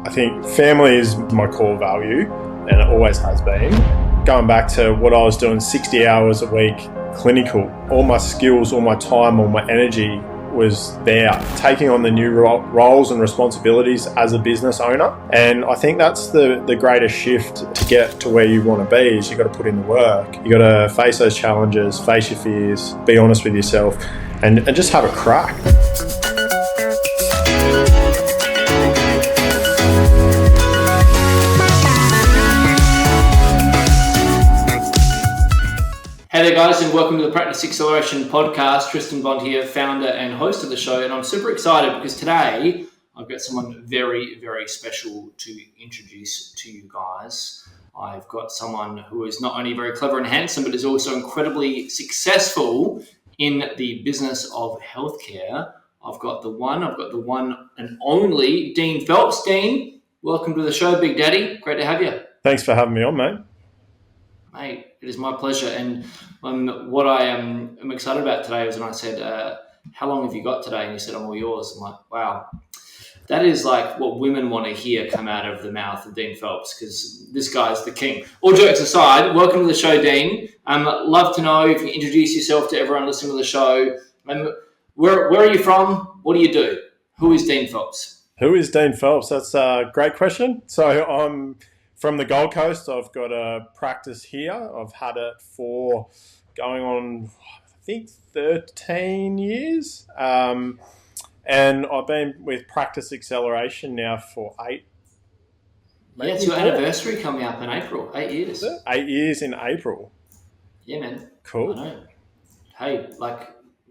I think family is my core value, and it always has been. Going back to what I was doing 60 hours a week, clinical, all my skills, all my time, all my energy was there, taking on the new roles and responsibilities as a business owner. And I think that's the greatest shift to get to where you want to be, is you got to put in the work. You got to face those challenges, face your fears, be honest with yourself, and just have a crack. Hey there guys, and welcome to the Practice Acceleration Podcast. Tristan Bond here, founder and host of the show, and I'm super excited because today I've got someone very, very special to introduce to you guys. I've got someone who is not only very clever and handsome, but is also incredibly successful in the business of healthcare. I've got the one and only Dean Phelps. Dean, welcome to the show, Big Daddy. Great to have you. Thanks for having me on, mate. Mate, it is my pleasure. And what I am excited about today is when I said, how long have you got today? And you said, I'm all yours. I'm like, wow, that is like what women want to hear come out of the mouth of Dean Phelps, because this guy's the king. All jokes aside, welcome to the show, Dean. Love to know if you introduce yourself to everyone listening to the show. Where are you from? What do you do? Who is Dean Phelps? Who is Dean Phelps? That's a great question. So I'm from the Gold Coast. I've got a practice here. I've had it for going on, I think, 13 years. And I've been with Practice Acceleration now for 8. Yeah, it's your anniversary coming up in April. 8 years. 8 years in April. Yeah, man. Cool. I know. Hey,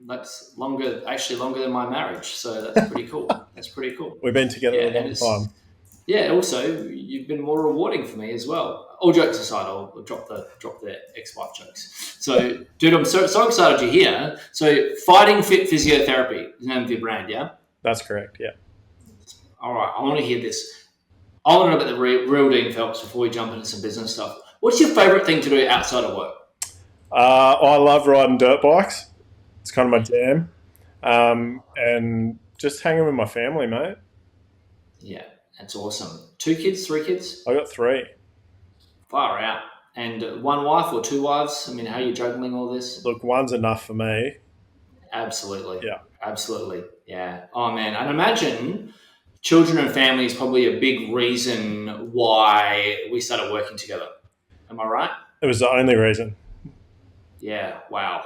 that's longer than my marriage. So that's pretty cool. That's pretty cool. We've been together a long time. Yeah, also, you've been more rewarding for me as well. All jokes aside, I'll drop the ex-wife jokes. So, dude, I'm so excited you're here. So, Fighting Fit Physiotherapy is the name of your brand, yeah? That's correct, yeah. All right, I want to hear this. I want to know about the real Dean Phelps before we jump into some business stuff. What's your favourite thing to do outside of work? I love riding dirt bikes. It's kind of my jam. And just hanging with my family, mate. Yeah. That's awesome. 2 kids, 3 kids? I got 3. Far out. And 1 wife or 2 wives? I mean, how are you juggling all this? Look, 1's enough for me. Absolutely. Yeah. Absolutely. Yeah. Oh, man. And imagine children and family is probably a big reason why we started working together. Am I right? It was the only reason. Yeah. Wow.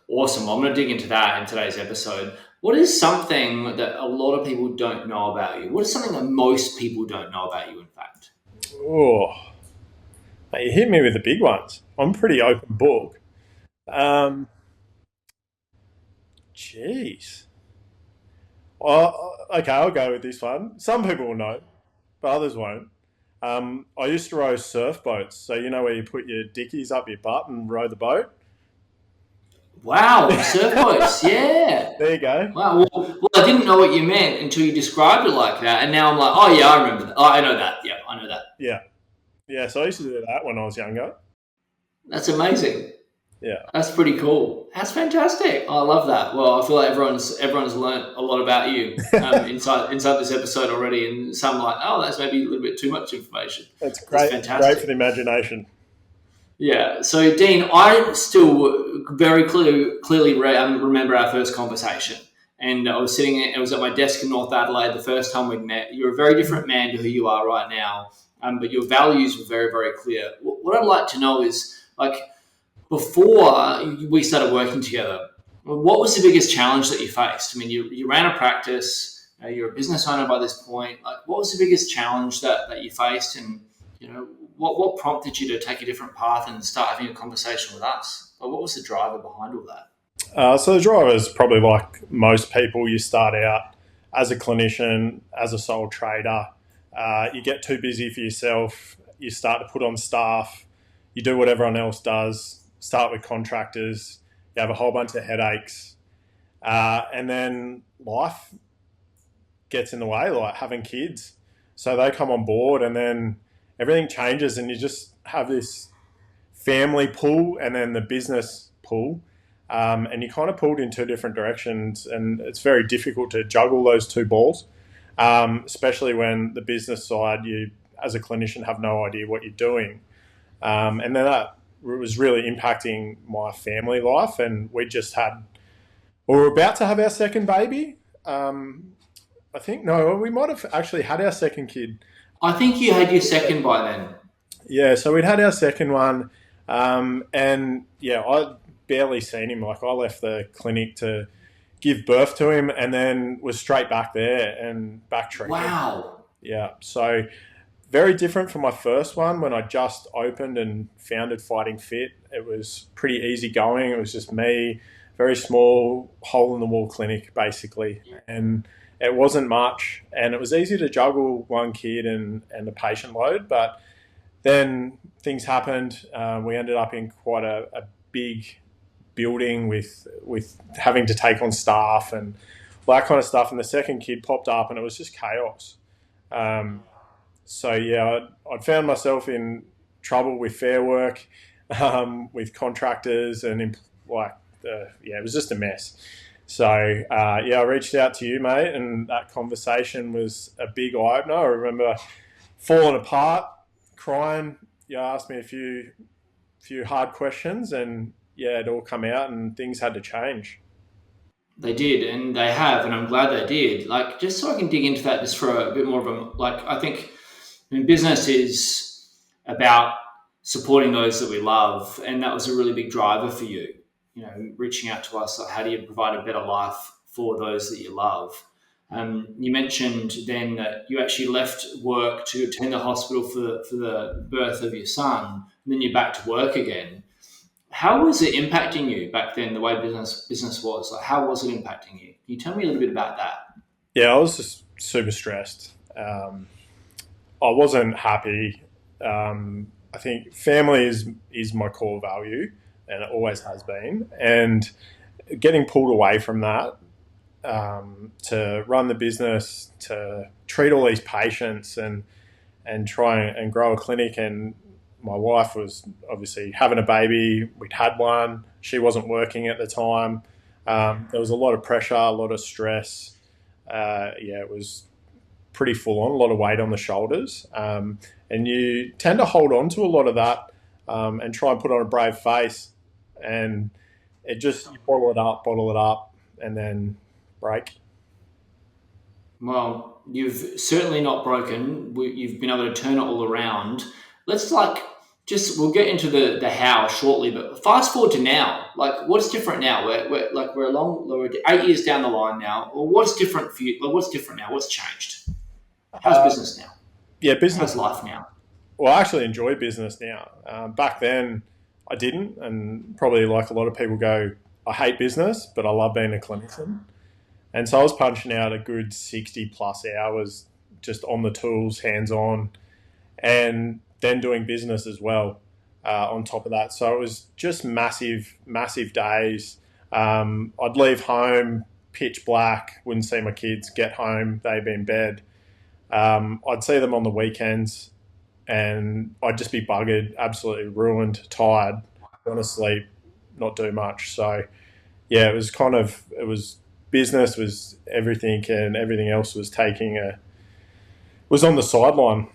Awesome. I'm going to dig into that in today's episode. What is something that a lot of people don't know about you? What is something that most people don't know about you, in fact? Oh, you hit me with the big ones. I'm a pretty open book. Jeez. Okay, I'll go with this one. Some people will know, but others won't. I used to row surf boats. So you know where you put your dickies up your butt and row the boat? Wow, surf boats, yeah. There you go. Wow, well, I didn't know what you meant until you described it like that, and now I'm like, oh yeah, I remember that. Oh, I know that. Yeah, I know that. Yeah. So I used to do that when I was younger. That's amazing. Yeah, that's pretty cool. That's fantastic. Oh, I love that. Well, I feel like everyone's learned a lot about you inside this episode already, and some like, oh, that's maybe a little bit too much information. That's great. That's fantastic. Great for the imagination. Yeah. So, Dean, I still very clearly remember our first conversation. And I was at my desk in North Adelaide the first time we met. You're a very different man to who you are right now, but your values were very, very clear. What I'd like to know is, like, before we started working together, what was the biggest challenge that you faced? I mean, you ran a practice, you're a business owner by this point. Like, what was the biggest challenge that you faced, and what prompted you to take a different path and start having a conversation with us? Like, what was the driver behind all that? So the driver is probably like most people. You start out as a clinician, as a sole trader. You get too busy for yourself. You start to put on staff. You do what everyone else does. Start with contractors. You have a whole bunch of headaches. And then life gets in the way, like having kids. So they come on board, and then everything changes, and you just have this family pull and then the business pull. And you're kind of pulled in 2 different directions, and it's very difficult to juggle those 2 balls. especially when the business side, you as a clinician have no idea what you're doing. And then that was really impacting my family life. And we were about to have our second baby. I think, no, we might have actually had our second kid. I think you had your second by then. Yeah, so we'd had our second one. And yeah, I'd barely seen him. Like, I left the clinic to give birth to him and then was straight back there and back treating. Wow. Yeah, so very different from my first one when I just opened and founded Fighting Fit. It was pretty easy going. It was just me, very small, hole in the wall clinic basically. And it wasn't much. And it was easy to juggle one kid and the patient load. But then things happened. We ended up in quite a big building with having to take on staff and that kind of stuff. And the second kid popped up and it was just chaos. So yeah, I'd found myself in trouble with Fair Work, with contractors, and it was just a mess. So I reached out to you, mate, and that conversation was a big eye opener. I remember falling apart, crying. You asked me a few hard questions, and yeah, it all come out, and things had to change. They did, and they have, and I'm glad they did. Like, just so I can dig into that just for a bit more of a, like, I think business is about supporting those that we love, and that was a really big driver for you. You know, reaching out to us, like, how do you provide a better life for those that you love? You mentioned then that you actually left work to attend the hospital for the birth of your son, and then you're back to work again. How was it impacting you back then? The way business was, like, how was it impacting you? Can you tell me a little bit about that? Yeah, I was just super stressed. I wasn't happy. I think family is my core value, and it always has been. And getting pulled away from that, to run the business, to treat all these patients, and try and grow a clinic. And my wife was obviously having a baby. We'd had one. She wasn't working at the time. There was a lot of pressure, a lot of stress. It was pretty full on, a lot of weight on the shoulders. And you tend to hold on to a lot of that, and try and put on a brave face. And you bottle it up, and then break. Well, you've certainly not broken. You've been able to turn it all around. Let's we'll get into the how shortly, but fast forward to now. Like, what's different now? We're 8 years down the line now. Well, what's different for you? Like, what's different now? What's changed? How's business now? Yeah, business. How's life now? Well, I actually enjoy business now. Back then, I didn't, and probably like a lot of people go, I hate business, but I love being a clinician. And so I was punching out a good 60 plus hours just on the tools, hands on, and then doing business as well, on top of that. So it was just massive, massive days. I'd leave home, pitch black, wouldn't see my kids, get home, they'd be in bed. I'd see them on the weekends, and I'd just be buggered, absolutely ruined, tired, want to sleep, not do much. So yeah, it was business was everything, and everything else was on the sideline.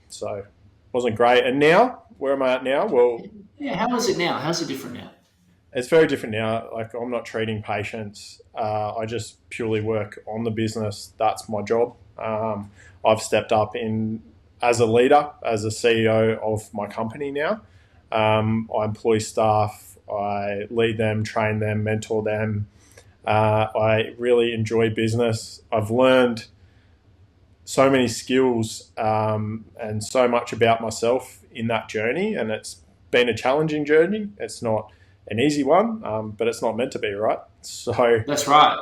So it wasn't great. And now, where am I at now? Well, Yeah, how is it now? How's it different now? it's very different now. Like, I'm not treating patients. I just purely work on the business. That's my job. I've stepped up in as a leader, as a CEO of my company now. I employ staff. I lead them, train them, mentor them. I really enjoy business. I've learned so many skills, and so much about myself in that journey, and it's been a challenging journey. It's not an easy one, but it's not meant to be, right? So That's right.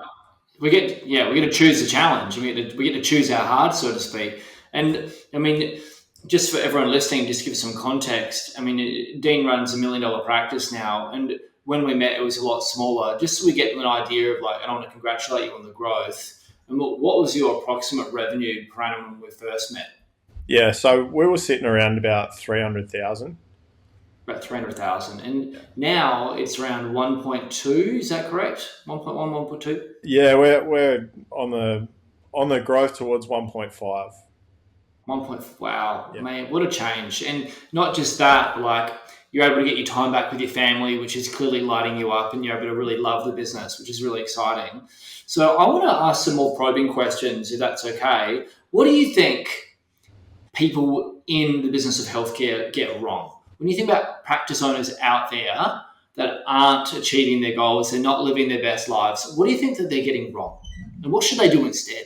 We get to choose the challenge. We get to choose our hard, so to speak. And I mean, just for everyone listening, just give some context. I mean, Dean runs $1 million practice now, and when we met, it was a lot smaller. Just so we get an idea of, like, and I want to congratulate you on the growth. And what was your approximate revenue per annum when we first met? yeah, so we were sitting around about 300,000. About 300,000, and now it's around 1.2. Is that correct? 1.1, 1.2. Yeah, we're on the on the growth towards 1.5. 1 point. Wow, Yeah. man, what a change! And not just that, like you're able to get your time back with your family, which is clearly lighting you up, and you're able to really love the business, which is really exciting. So I want to ask some more probing questions, if that's okay. What do you think people in the business of healthcare get wrong? When you think about practice owners out there that aren't achieving their goals, they're not living their best lives, what do you think that they're getting wrong? And what should they do instead?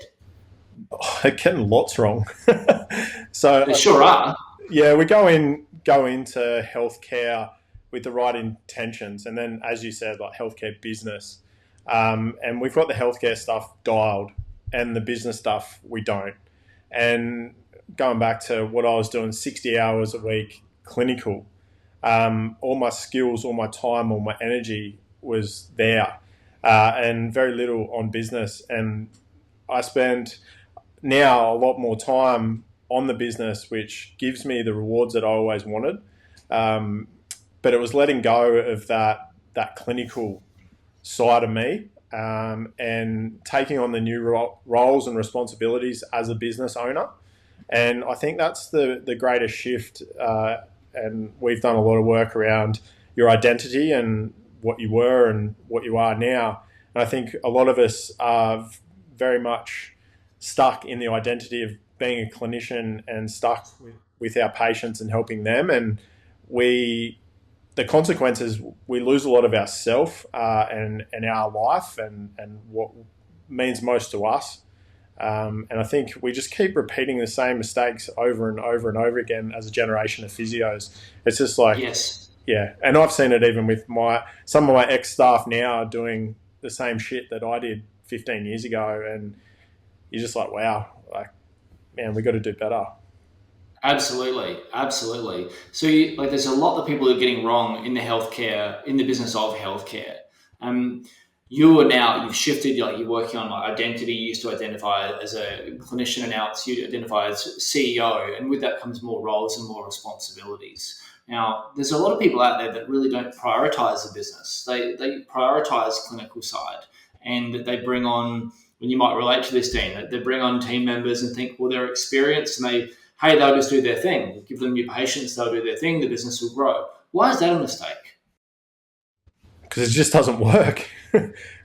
They're getting lots wrong. So They sure are. yeah, we go into healthcare with the right intentions, and then, as you said, like healthcare business, and we've got the healthcare stuff dialed, and the business stuff we don't. And going back to what I was doing, 60 hours a week, clinical, all my skills, all my time, all my energy was there, and very little on business. And I spend now a lot more time on the business, which gives me the rewards that I always wanted. But it was letting go of that clinical side of me, and taking on the new roles and responsibilities as a business owner. And I think that's the greatest shift. And we've done a lot of work around your identity and what you were and what you are now. And I think a lot of us are very much stuck in the identity of being a clinician and stuck with our patients and helping them. And the consequences, we lose a lot of ourself, and our life and what means most to us. And I think we just keep repeating the same mistakes over and over and over again as a generation of physios. It's just like, Yes. yeah. And I've seen it even with some of my ex-staff now are doing the same shit that I did 15 years ago. And you're just like, wow, like, man, we got to do better. Absolutely, absolutely. So, there's a lot that people are getting wrong in the business of healthcare. You've shifted, like you're working on like identity. You used to identify as a clinician, and now you identify as CEO, and with that comes more roles and more responsibilities. Now, there's a lot of people out there that really don't prioritize the business. They prioritize clinical side, and that they bring on, when you might relate to this, Dean, that they bring on team members and think, well, they're experienced, and they'll just do their thing. Give them your patients, they'll do their thing, the business will grow. Why is that a mistake? Because it just doesn't work.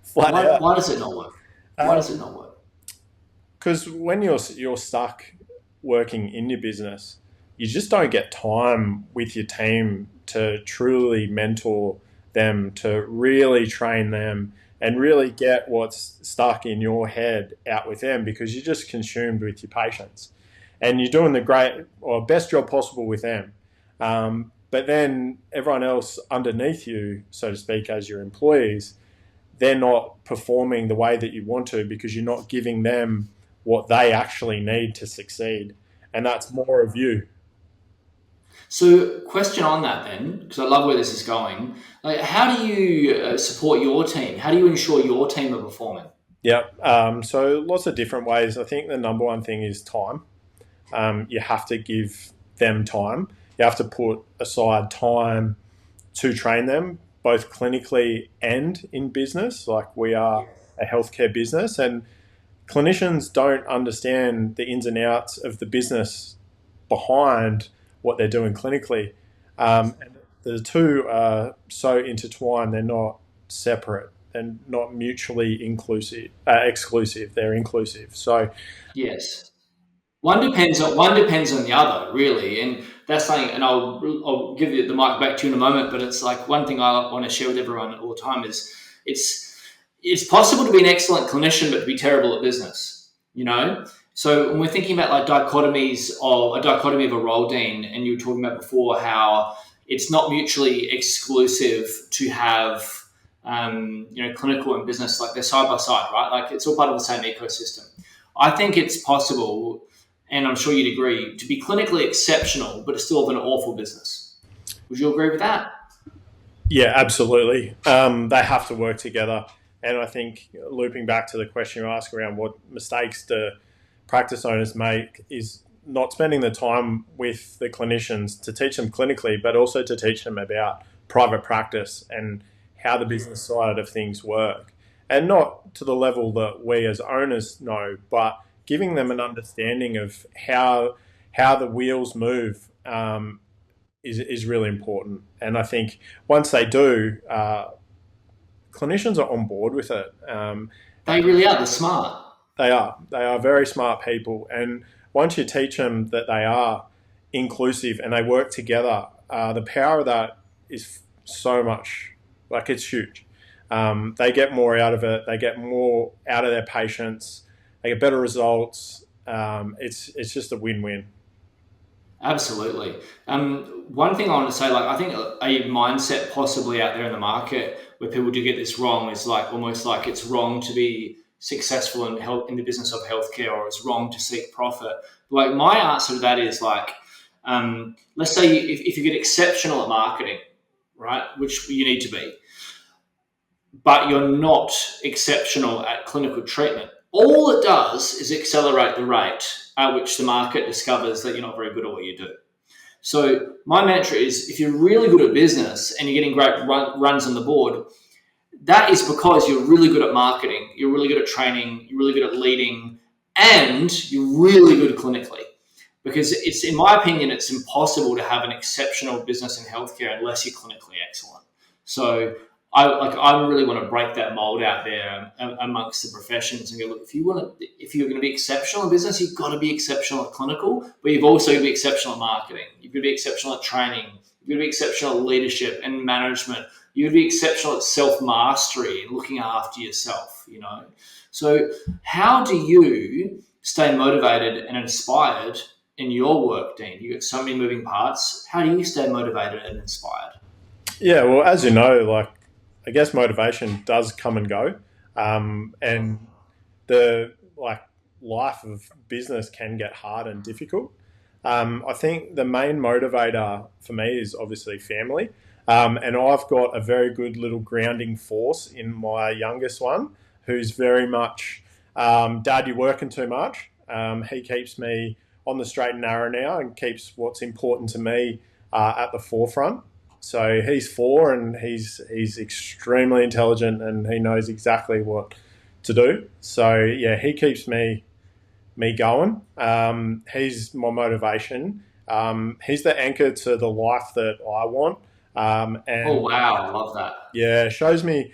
Flat out. Why does it not work? Why does it not work? Because when you're stuck working in your business, you just don't get time with your team to truly mentor them, to really train them, and really get what's stuck in your head out with them, because you're just consumed with your patients. And you're doing the great or best job possible with them. But then everyone else underneath you, so to speak, as your employees, they're not performing the way that you want to, because you're not giving them what they actually need to succeed. And that's more of you. So, question on that then, because I love where this is going. Like, how do you support your team? How do you ensure your team are performing? Yeah. So lots of different ways. I think the number one thing is time. You have to give them time. You have to put aside time to train them, both clinically and in business. Like, we are a healthcare business, and clinicians don't understand the ins and outs of the business behind what they're doing clinically. And the two are so intertwined, they're not separate and not mutually exclusive. They're inclusive. So Yes. One depends on the other, really, and that's something. And I'll give you the mic back to you in a moment. But it's like, one thing I want to share with everyone all the time is it's possible to be an excellent clinician but to be terrible at business. So when we're thinking about like dichotomies of a dichotomy of a role, Dean, and you were talking about before how it's not mutually exclusive to have clinical and business, like they're side by side, right? Like, it's all part of the same ecosystem. I think it's possible, and I'm sure you'd agree, to be clinically exceptional, but still have an awful business. Would you agree with that? yeah, absolutely. They have to work together. And I think, looping back to the question you asked around what mistakes do practice owners make, is not spending the time with the clinicians to teach them clinically, but also to teach them about private practice and how the business side of things work. And not to the level that we as owners know, but giving them an understanding of how the wheels move is really important. And I think once they do, clinicians are on board with it. They really are. They're smart. They are very smart people, and once you teach them that they are inclusive and they work together, the power of that is so much, like it's huge. They get more out of it. They get more out of their patients. They get better results. It's just a win-win. Absolutely. One thing I want to say, like, I think a mindset possibly out there in the market where people do get this wrong is like almost like it's wrong to be successful in health in the business of healthcare, or it's wrong to seek profit. Like my answer to that is like, let's say if you get exceptional at marketing, right, which you need to be, but you're not exceptional at clinical treatment. All it does is accelerate the rate at which the market discovers that you're not very good at what you do. So my mantra is if you're really good at business and you're getting great runs on the board, that is because you're really good at marketing, you're really good at training, you're really good at leading, and you're really good clinically. Because it's, in my opinion, it's impossible to have an exceptional business in healthcare unless you're clinically excellent. So I really want to break that mold out there amongst the professions and go, look, if you're going to be exceptional in business, you've got to be exceptional at clinical, but you've also got to be exceptional at marketing. You've got to be exceptional at training. You've got to be exceptional at leadership and management. You've got to be exceptional at self-mastery and looking after yourself, you know. So how do you stay motivated and inspired in your work, Dean? You've got so many moving parts. How do you stay motivated and inspired? Yeah, well, as you know, like I guess motivation does come and go, and the like life of business can get hard and difficult. I think the main motivator for me is obviously family, and I've got a very good little grounding force in my youngest one, who's very much, Dad, you're working too much. He keeps me on the straight and narrow now and keeps what's important to me at the forefront. So he's 4 and he's extremely intelligent and he knows exactly what to do. So yeah, he keeps me going. He's my motivation. He's the anchor to the life that I want. And Oh, wow. I love that. yeah, shows me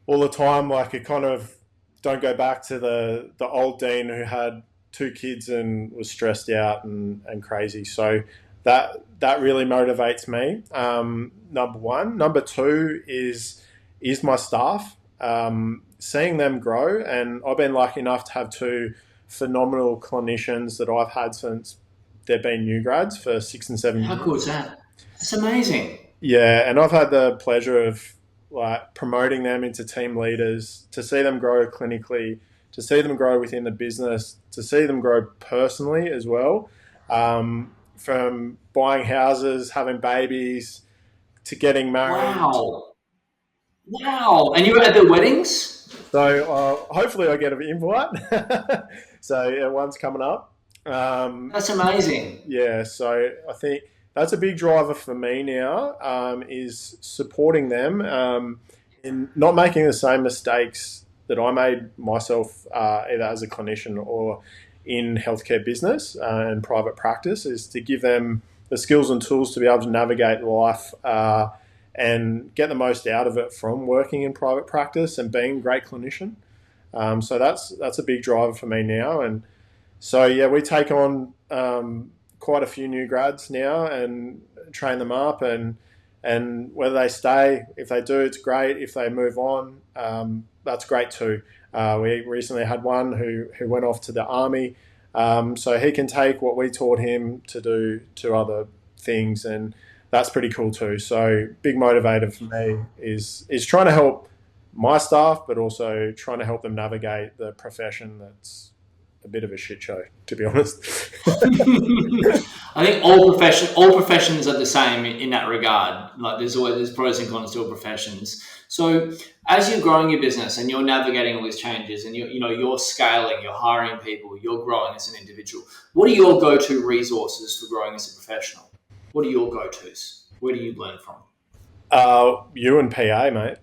all the time. Like it kind of don't go back to the old Dean who had 2 kids and was stressed out and crazy. So that really motivates me. Number one. Number two is my staff. Seeing them grow, and I've been lucky enough to have 2 phenomenal clinicians that I've had since they've been new grads for 6 and 7 How years. cool is that? It's amazing. Yeah, and I've had the pleasure of like promoting them into team leaders, to see them grow clinically, to see them grow within the business, to see them grow personally as well. From buying houses, having babies, to getting married. Wow. Wow. And you were at their weddings? So hopefully I get an invite. So yeah, one's coming up. Um, That's amazing. yeah, so I think that's a big driver for me now, is supporting them in not making the same mistakes that I made myself, either as a clinician or in healthcare business and private practice, is to give them the skills and tools to be able to navigate life and get the most out of it from working in private practice and being a great clinician. So that's a big driver for me now. And so yeah, we take on quite a few new grads now and train them up, and whether they stay, if they do, it's great. If they move on, that's great too. We recently had one who went off to the army, so he can take what we taught him to do to other things, and that's pretty cool too. So big motivator for me is trying to help my staff, but also trying to help them navigate the profession that's a bit of a shit show, to be honest. I think all professions are the same in that regard. Like there's pros and cons to all professions. So as you're growing your business and you're navigating all these changes, and you're scaling, you're hiring people, you're growing as an individual. What are your go-to resources for growing as a professional? What are your go-tos? Where do you learn from? You and PA, mate.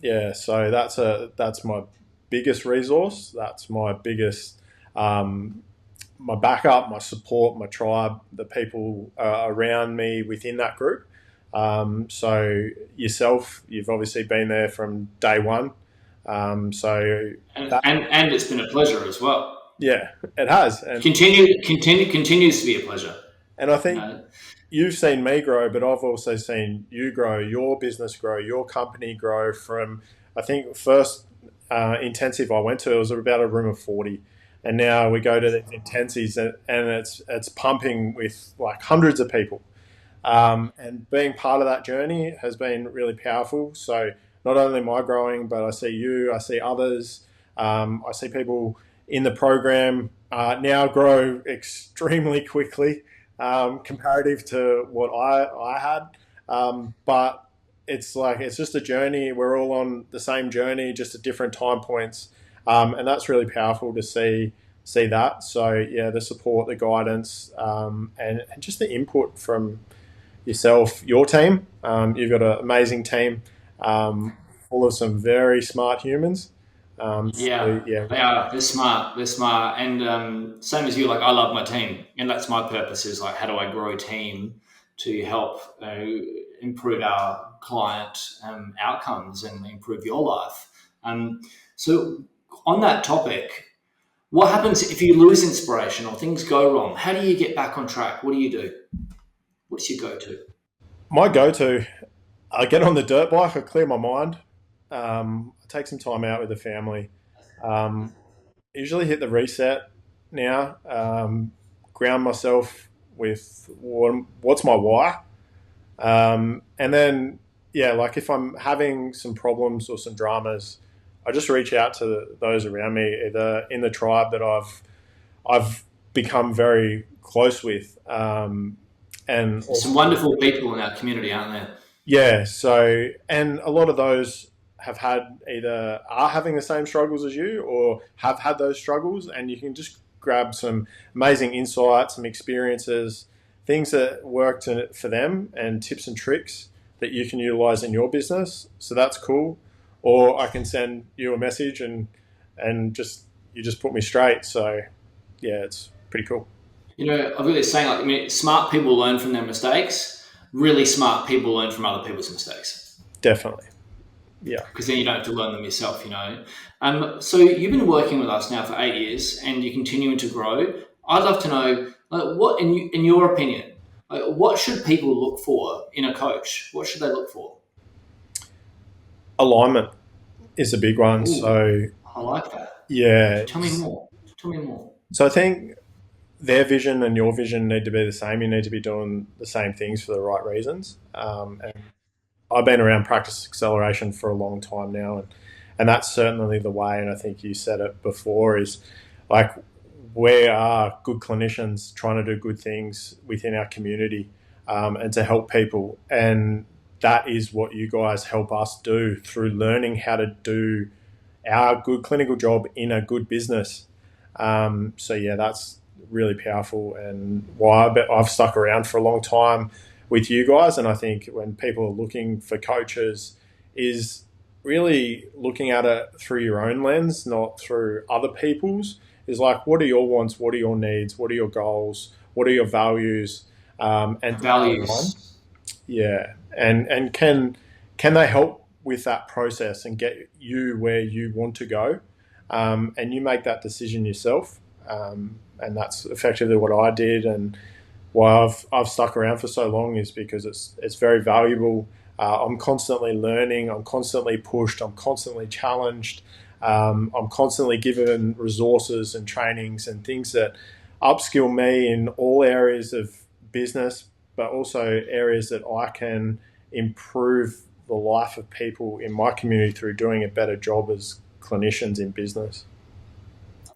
Yeah, so that's my biggest resource. That's my biggest my backup, my support, my tribe, the people around me within that group. So yourself, you've obviously been there from day one. So And, that, and it's been a pleasure as well. yeah, it has, Continues to be a pleasure. and I You think know, you've seen me grow, but I've also seen you grow, your business grow, your company grow from, I think, first intensive I went to, it was about a room of 40. And now we go to these intensives and it's pumping with like hundreds of people. And being part of that journey has been really powerful. So not only am I growing, but I see you, I see others, I see people in the program now grow extremely quickly comparative to what I had. But it's like it's just a journey. We're all on the same journey, just at different time points, and that's really powerful to see that. So yeah, the support, the guidance, and just the input from yourself, your team. You've got an amazing team, full of some very smart humans. yeah, So yeah, they are. They're smart. They're smart. And same as you, like I love my team, and that's my purpose. Is like, how do I grow a team to help improve our client outcomes and improve your life? Um, so on that topic, what happens if you lose inspiration or things go wrong? How do you get back on track? What do you do? What's your go-to? my go-to, I get on the dirt bike, I clear my mind, I take some time out with the family. Um, Usually hit the reset now, ground myself with what's my why. And then, yeah, like if I'm having some problems or some dramas, I just reach out to those around me, either in the tribe that I've become very close with, and There's some also wonderful people in our community, aren't there? yeah. So, and a lot of those have had either are having the same struggles as you or have had those struggles, and you can just grab some amazing insights, some experiences, things that worked for them, and tips and tricks that you can utilize in your business. So that's cool. Or I can send you a message and just you just put me straight. So yeah, it's pretty cool. You know, I've got this saying like, I mean, smart people learn from their mistakes. Really smart people learn from other people's mistakes Definitely. Yeah. because then you don't have to learn them yourself. You know. So you've been working with us now for 8 years, and you're continuing to grow. I'd love to know, like, what in your opinion, like, what should people look for in a coach? What should they look for? Alignment is a big one. Ooh, So I like that. yeah. Tell me more. Tell me more. So I think their vision and your vision need to be the same. You need to be doing the same things for the right reasons. And I've been around practice acceleration for a long time now, and that's certainly the way. And I think you said it before is like we are good clinicians trying to do good things within our community and to help people. And that is what you guys help us do through learning how to do our good clinical job in a good business. So yeah, that's really powerful and why I've stuck around for a long time with you guys. And I think when people are looking for coaches, is really looking at it through your own lens, not through other people's. Is like, what are your wants? What are your needs? What are your goals? What are your values? And do they align? Values. Yeah, and can they help with that process and get you where you want to go, and you make that decision yourself, and that's effectively what I did, and why I've stuck around for so long is because it's very valuable. I'm constantly learning. I'm constantly pushed. I'm constantly challenged. I'm constantly given resources and trainings and things that upskill me in all areas of business, but also areas that I can improve the life of people in my community through doing a better job as clinicians in business.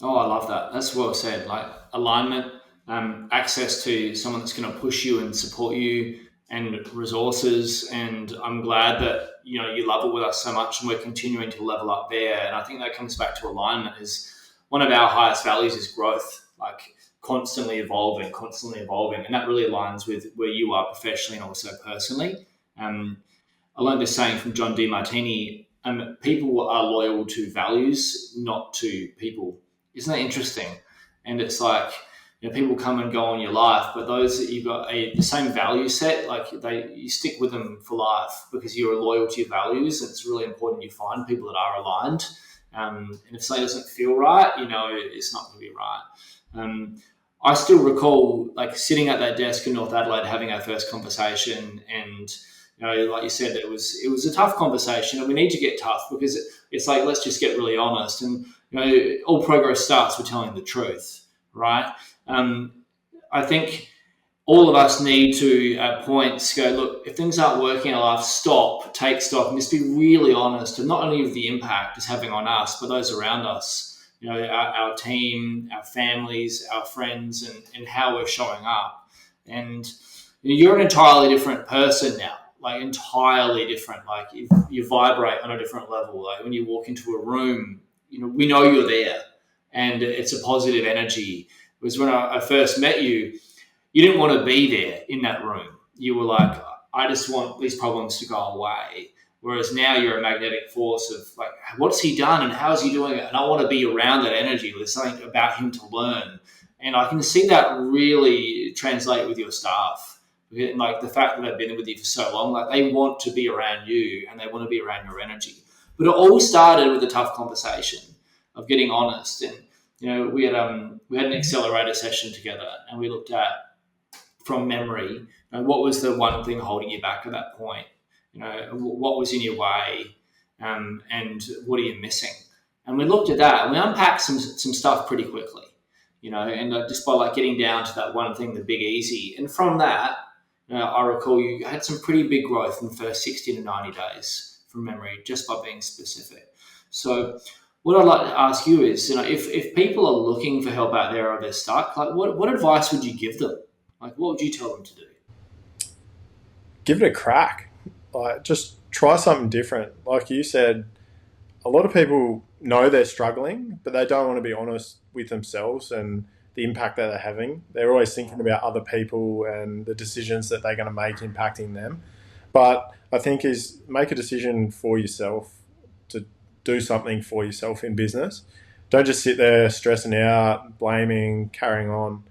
Oh, I love that. That's well said. Like alignment, access to someone that's going to push you and support you, and resources. And I'm glad that you love it with us so much, and we're continuing to level up there. And I think that comes back to alignment. Is one of our highest values is growth, like constantly evolving, and that really aligns with where you are professionally and also personally. Um, I learned this saying from John D. Martini: people are loyal to values, not to people. Isn't that interesting? and it's like, people come and go on your life, but those that you've got the same value set, you stick with them for life because you're loyal to your values. And it's really important you find people that are aligned. And if something doesn't feel right, it's not going to be right. I still recall sitting at that desk in North Adelaide having our first conversation, and like you said, it was a tough conversation, and we need to get tough because it's like, let's just get really honest. And all progress starts with telling the truth, right? I think all of us need to, at points, go, look, if things aren't working in our life, stop, take stock, and just be really honest, and not only of the impact it's having on us, but those around us. Our team, our families, our friends, and how we're showing up. And you're an entirely different person now, entirely different. You vibrate on a different level. Like when you walk into a room, we know you're there, and it's a positive energy. It was when I first met you, you didn't want to be there in that room. You were like, I just want these problems to go away. Whereas now you're a magnetic force of what's he done and how's he doing it? And I want to be around that energy. There's something about him to learn. And I can see that really translate with your staff. The fact that they've been with you for so long, they want to be around you and they want to be around your energy. But it all started with a tough conversation of getting honest. And, we had an accelerator session together, and we looked at, from memory, what was the one thing holding you back at that point? What was in your way, and what are you missing? And we looked at that, and we unpacked some stuff pretty quickly, and just by getting down to that one thing, the big easy. And from that, I recall you had some pretty big growth in the first 60 to 90 days from memory, just by being specific. So what I'd like to ask you is, if people are looking for help out there or they're stuck, what advice would you give them? What would you tell them to do? Give it a crack. Just try something different. Like you said, a lot of people know they're struggling, but they don't want to be honest with themselves and the impact that they're having. They're always thinking about other people and the decisions that they're going to make impacting them. But I think is make a decision for yourself to do something for yourself in business. Don't just sit there stressing out, blaming, carrying on.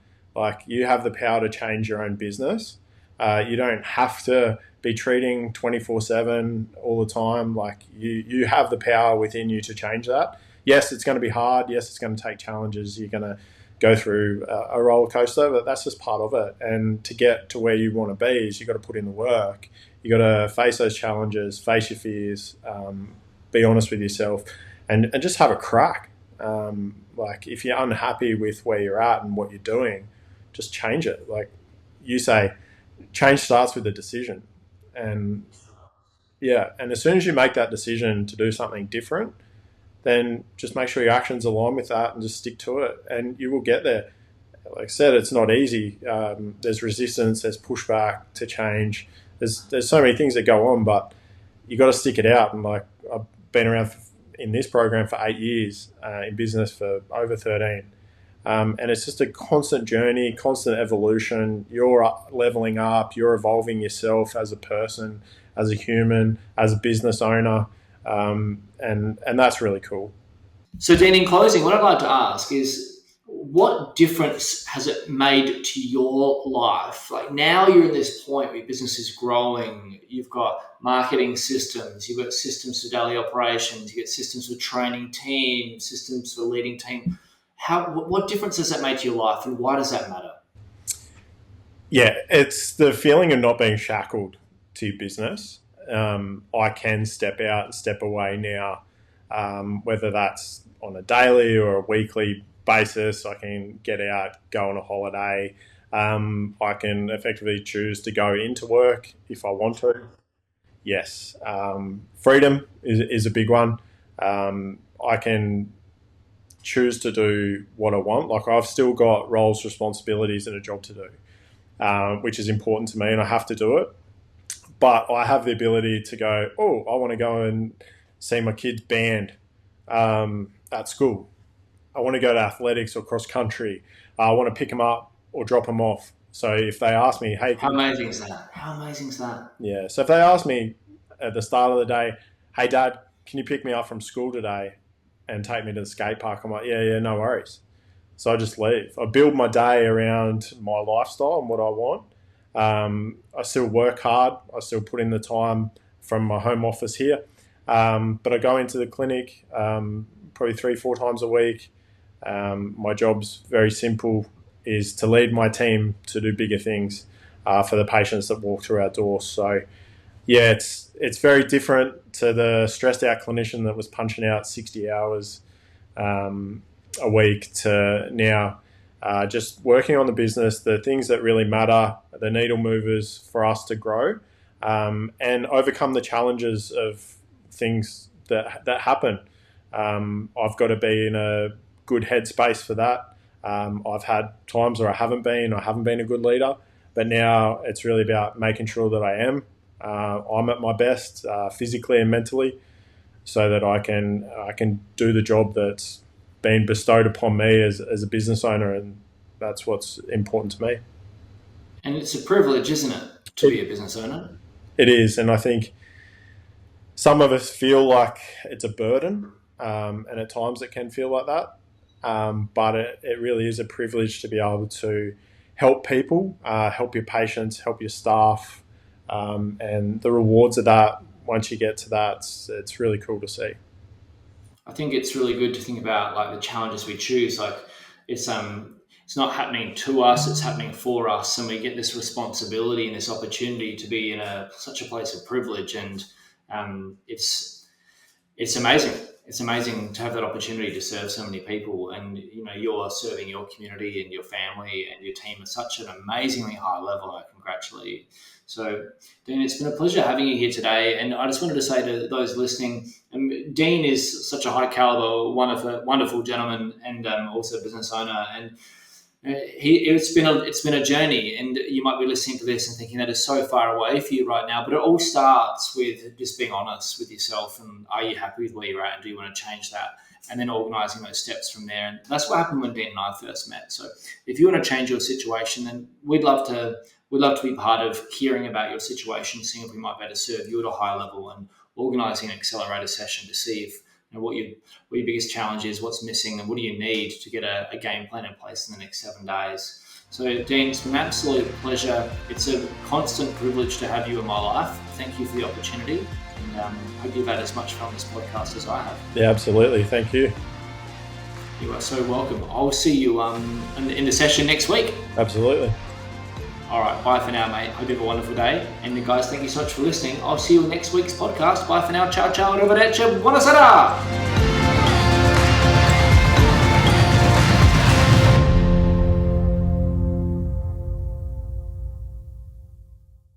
You have the power to change your own business. You don't have to be treating 24/7 all the time. You have the power within you to change that. Yes, it's going to be hard. Yes, it's going to take challenges. You're going to go through a roller coaster, but that's just part of it. And to get to where you want to be is you've got to put in the work. You've got to face those challenges, face your fears, be honest with yourself, and just have a crack. If you're unhappy with where you're at and what you're doing, just change it. You say, change starts with a decision. And as soon as you make that decision to do something different, then just make sure your actions align with that and just stick to it, and you will get there. Like I said, it's not easy. There's resistance, there's pushback to change. There's so many things that go on, but you got to stick it out. And I've been around in this program for 8 years, in business for over 13. And it's just a constant journey, constant evolution. You're leveling up, you're evolving yourself as a person, as a human, as a business owner. And that's really cool. So, Dean, in closing, what I'd like to ask is, what difference has it made to your life? Now you're in this point where your business is growing, you've got marketing systems, you've got systems for daily operations, you've got systems for training team, systems for leading team. What difference has that made to your life, and why does that matter? Yeah, it's the feeling of not being shackled to your business. I can step out and step away now, whether that's on a daily or a weekly basis. I can get out, go on a holiday. I can effectively choose to go into work if I want to. Yes. Freedom is a big one. I can choose to do what I want. I've still got roles, responsibilities, and a job to do, which is important to me, and I have to do it. But I have the ability to go, I want to go and see my kid's band at school. I want to go to athletics or cross country. I want to pick them up or drop them off. So if they ask me, hey... How amazing is that? How amazing is that? Yeah. So if they ask me at the start of the day, hey, Dad, can you pick me up from school today and take me to the skate park? I'm like, yeah, no worries. So I just leave. I build my day around my lifestyle and what I want. I still work hard. I still put in the time from my home office here. But I go into the clinic probably 3-4 times a week. My job's very simple, is to lead my team to do bigger things for the patients that walk through our doors. So yeah, it's very different to the stressed out clinician that was punching out 60 hours a week to now just working on the business, the things that really matter, the needle movers for us to grow and overcome the challenges of things that happen. I've got to be in a good headspace for that. I've had times where I haven't been a good leader, but now it's really about making sure that I am. I'm at my best physically and mentally, so that I can do the job that's been bestowed upon me as a business owner, and that's what's important to me. And it's a privilege, isn't it, to be a business owner? It is, and I think some of us feel like it's a burden, and at times it can feel like that. But it really is a privilege to be able to help people, help your patients, help your staff, and the rewards of that, once you get to that, it's really cool to see. I think it's really good to think about like the challenges we choose. Like it's not happening to us, it's happening for us, and we get this responsibility and this opportunity to be in such a place of privilege, and it's amazing. It's amazing to have that opportunity to serve so many people, and you're serving your community and your family and your team at such an amazingly high level. I congratulate you. So, Dean, it's been a pleasure having you here today, and I just wanted to say to those listening, Dean is such a high caliber, wonderful gentleman, and also a business owner, and it's been a journey, and you might be listening to this and thinking that is so far away for you right now, but it all starts with just being honest with yourself, and are you happy with where you're at, and do you want to change that, and then organising those steps from there. And that's what happened when Dean and I first met. So if you want to change your situation, then we'd love to be part of hearing about your situation, seeing if we might better serve you at a high level, and organising an accelerator session to see if what your biggest challenge is, what's missing, and what do you need to get a game plan in place in the next 7 days. So, Dean, it's been an absolute pleasure. It's a constant privilege to have you in my life. Thank you for the opportunity, and I hope you've had as much fun on this podcast as I have. Yeah, absolutely. Thank you. You are so welcome. I'll see you in the session next week. Absolutely. All right, bye for now, mate. Hope you have a wonderful day. And guys, thank you so much for listening. I'll see you in next week's podcast. Bye for now. Ciao, ciao. Arrivederci. Buonasera.